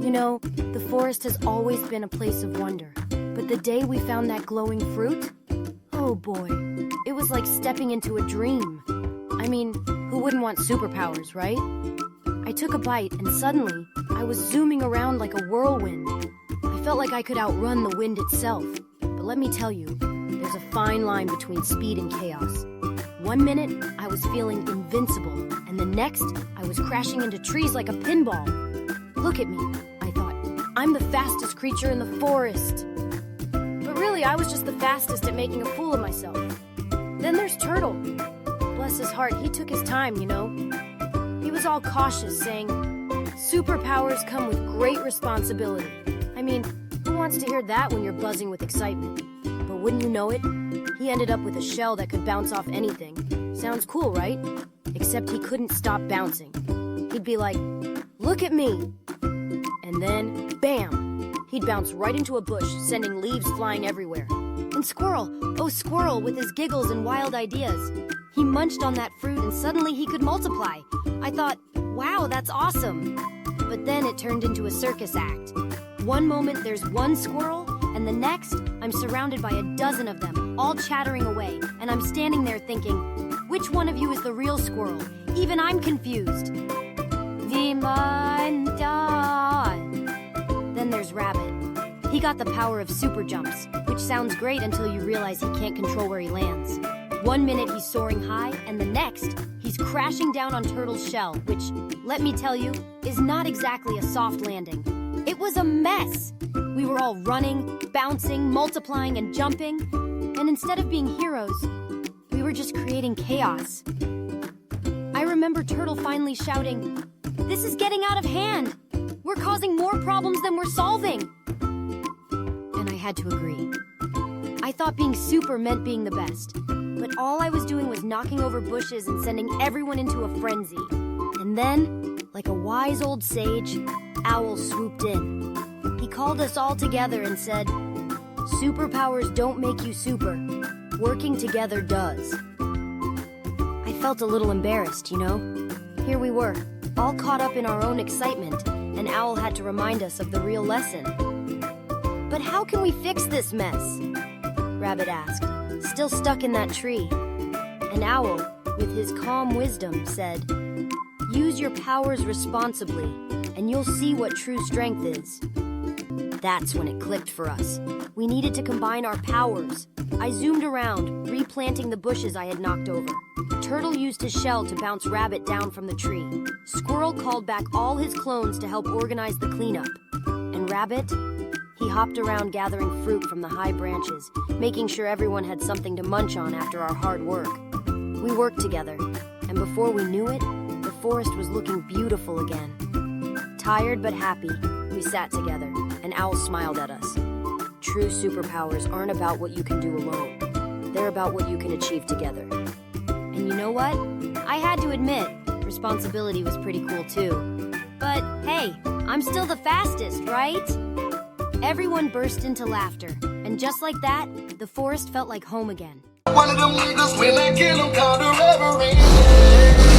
You know, the forest has always been a place of wonder. But the day we found that glowing fruit, oh boy, it was like stepping into a dream. I mean, who wouldn't want superpowers, right? I took a bite and suddenly, I was zooming around like a whirlwind. I felt like I could outrun the wind itself. But let me tell you, there's a fine line between speed and chaos. 1 minute, I was feeling invincible, and the next, I was crashing into trees like a pinball. Look at me, I thought. I'm the fastest creature in the forest. But really, I was just the fastest at making a fool of myself. Then there's Turtle. Bless his heart, he took his time, you know. He was all cautious, saying, "Superpowers come with great responsibility." I mean, who wants to hear that when you're buzzing with excitement? But wouldn't you know it? He ended up with a shell that could bounce off anything. Sounds cool, right? Except he couldn't stop bouncing. He'd be like, "Look at me." And then, bam! He'd bounce right into a bush, sending leaves flying everywhere. And Squirrel, oh Squirrel, with his giggles and wild ideas. He munched on that fruit and suddenly he could multiply. I thought, wow, that's awesome. But then it turned into a circus act. One moment there's one squirrel, and the next, I'm surrounded by a dozen of them, all chattering away, and I'm standing there thinking, which one of you is the real squirrel? Even I'm confused. Then there's Rabbit. He got the power of super jumps, which sounds great until you realize he can't control where he lands. 1 minute he's soaring high, and the next, he's crashing down on Turtle's shell, which, let me tell you, is not exactly a soft landing. It was a mess. We were all running, bouncing, multiplying, and jumping. And instead of being heroes, we were just creating chaos. I remember Turtle finally shouting, "This is getting out of hand! We're causing more problems than we're solving!" And I had to agree. I thought being super meant being the best. But all I was doing was knocking over bushes and sending everyone into a frenzy. And then, like a wise old sage, Owl swooped in. He called us all together and said, "Superpowers don't make you super. Working together does." I felt a little embarrassed, you know? Here we were, all caught up in our own excitement, and Owl had to remind us of the real lesson. "But how can we fix this mess?" Rabbit asked, still stuck in that tree. And Owl, with his calm wisdom, said, "Use your powers responsibly, and you'll see what true strength is." That's when it clicked for us. We needed to combine our powers. I zoomed around, replanting the bushes I had knocked over. Turtle used his shell to bounce Rabbit down from the tree. Squirrel called back all his clones to help organize the cleanup. And Rabbit? He hopped around gathering fruit from the high branches, making sure everyone had something to munch on after our hard work. We worked together, and before we knew it, the forest was looking beautiful again. Tired but happy, we sat together, and Owl smiled at us. True superpowers aren't about what you can do alone. They're about what you can achieve together. And you know what? I had to admit, responsibility was pretty cool too. But hey, I'm still the fastest, right? Everyone burst into laughter, and just like that, the forest felt like home again. One of them niggas when I kill 'em, call the reverend.